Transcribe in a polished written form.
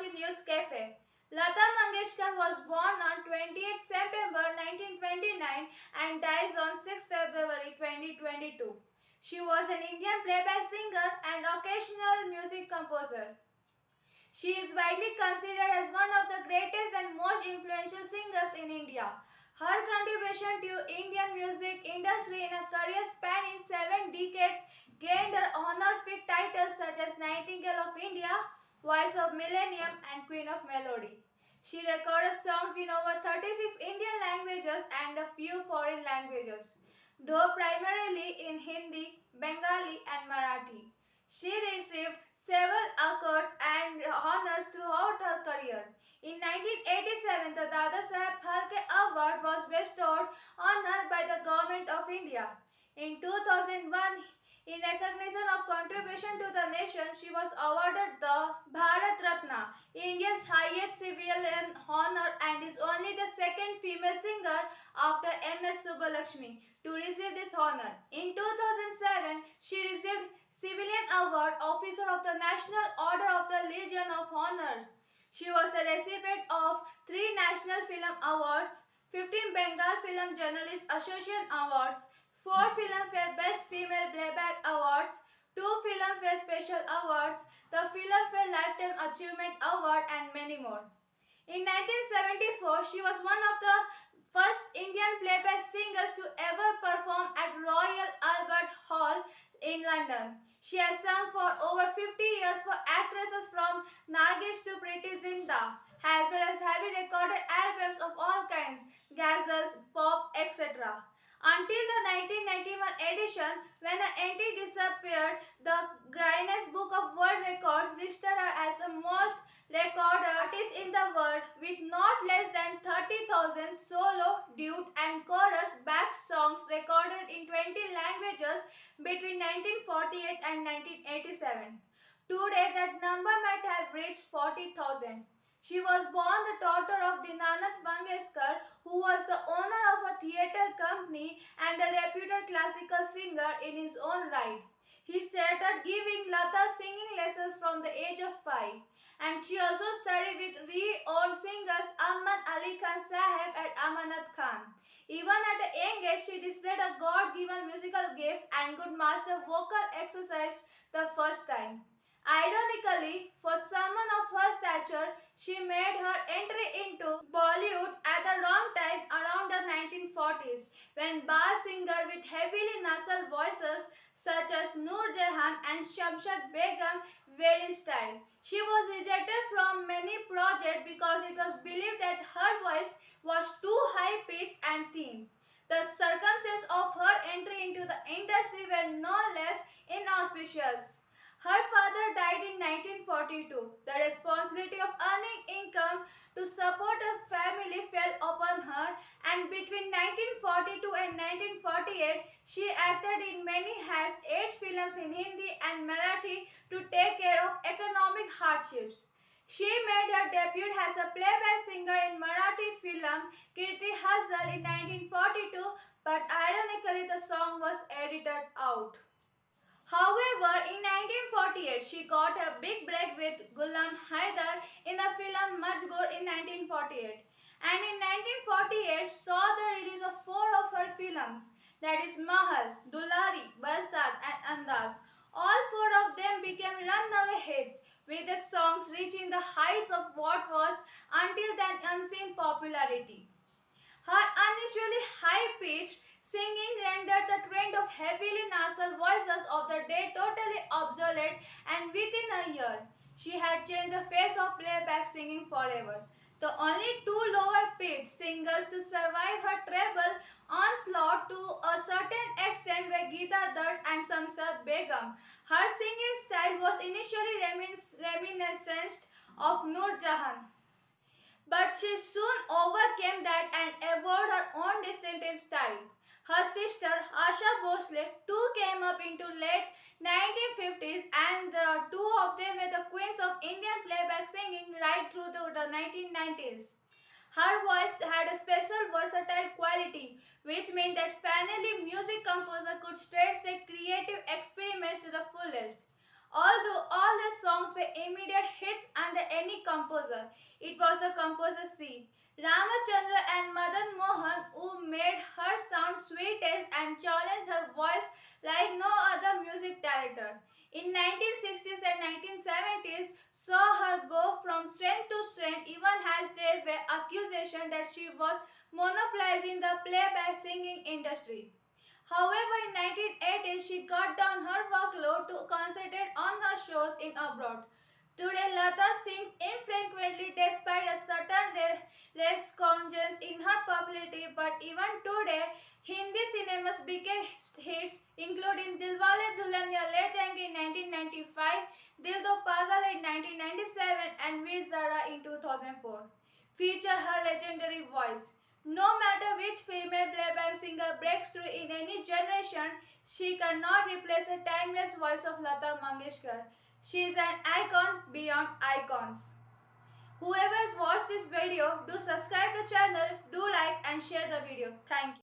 Karachi News Cafe. Lata Mangeshkar was born on 28 September 1929 and dies on 6 February 2022. She was an Indian playback singer and occasional music composer. She is widely considered as one of the greatest and most influential singers in India. Her contribution to Indian music industry in a career spanning 7 decades gained her honorific titles such as Nightingale of India, Voice of Millennium, and Queen of Melody. She recorded songs in over 36 Indian languages and a few foreign languages, though primarily in Hindi, Bengali, and Marathi. She received several accolades and honors throughout her career. In 1987, the Dada Saheb Phalke Award was bestowed on her by the Government of India. In 2001, in recognition of contribution to the nation, she was awarded the Bharat Ratna, India's highest civilian honor, and is only the second female singer after M.S. Subbulakshmi to receive this honor. In 2007, she received Civilian Award, Officer of the National Order of the Legion of Honor. She was the recipient of 3 National Film Awards, 15 Bengal Film Journalist Association Awards, 4 Filmfare Best Female Playback Awards, 2 Filmfare Special Awards, the Filmfare Lifetime Achievement Award, and many more. In 1974, she was one of the first Indian playback singers to ever perform at Royal Albert Hall in London. She has sung for over 50 years for actresses from Nargis to Preeti Zinta, as well as having recorded albums of all kinds, ghazals, pop, etc. Until the 1991 edition, when her entry disappeared, the Guinness Book of World Records listed her as the most recorded artist in the world with not less than 30,000 solo, duet and chorus backed songs recorded in 20 languages between 1948 and 1987. Today, that number might have reached 40,000. She was born the daughter of Lata Mangeshkar, who was the owner of a theatre company and a reputed classical singer in his own right. He started giving Lata singing lessons from the age of 5, and she also studied with renowned singers Amman Ali Khan Saheb and Amanat Khan. Even at a young age, she displayed a God-given musical gift and could master vocal exercise the first time. Ironically, for someone of her stature, she made her entry into Bollywood at the wrong time around the 1940s, when bar singers with heavily nasal voices such as Noor Jahan and Shamshad Begum were in style. She was rejected from many projects because it was believed that her voice was too high-pitched and thin. The circumstances of her entry into the industry were no less inauspicious. Her father died in 1942. The responsibility of earning income to support her family fell upon her, and between 1942 and 1948, she acted in many has 8 films in Hindi and Marathi to take care of economic hardships. She made her debut as a playback singer in Marathi film Kirti Hazal in 1942, but ironically the song was edited out. However, in 1948, she got a big break with Ghulam Haidar in the film Majboor in 1948. And in 1948, saw the release of 4 of her films, that is Mahal, Dulari, Barsat and Andaz. All 4 of them became runaway hits, with the songs reaching the heights of what was until then unseen popularity. Her unusually high-pitched singing rendered the trend of heavily nasal voices of the day totally obsolete, and within a year, she had changed the face of playback singing forever. The only 2 lower-pitched singers to survive her treble onslaught to a certain extent were Geeta Dutt and Shamshad Begum. Her singing style was initially reminiscent of Noor Jahan, but she soon overcame that and evolved her own distinctive style. Her sister Asha Bhosle too came up into late 1950s, and the 2 of them were the queens of Indian playback singing right through to the 1990s. Her voice had a special versatile quality, which meant that finally music composer could stretch their creative experiments to the fullest. Although all the songs were immediate hits under any composer, it was the composer C. Ramachandra and Madan Mohan who made her sound sweetest and challenged her voice like no other music director. In 1960s and 1970s saw her go from strength to strength even as there were accusations that she was monopolizing the playback singing industry. However, in 1980s, she cut down her workload to concentrate on her shows in abroad. Today, Lata sings infrequently despite a certain resurgence in her popularity, but even today, Hindi cinema's biggest hits, including Dilwale Dulhania Le Jayenge in 1995, Dil Do Pagal in 1997, and Veer Zara in 2004, feature her legendary voice. No matter which female playback singer breaks through in any generation, she cannot replace the timeless voice of Lata Mangeshkar. She is an icon beyond icons. Whoever has watched this video, do subscribe the channel, do like and share the video. Thank you.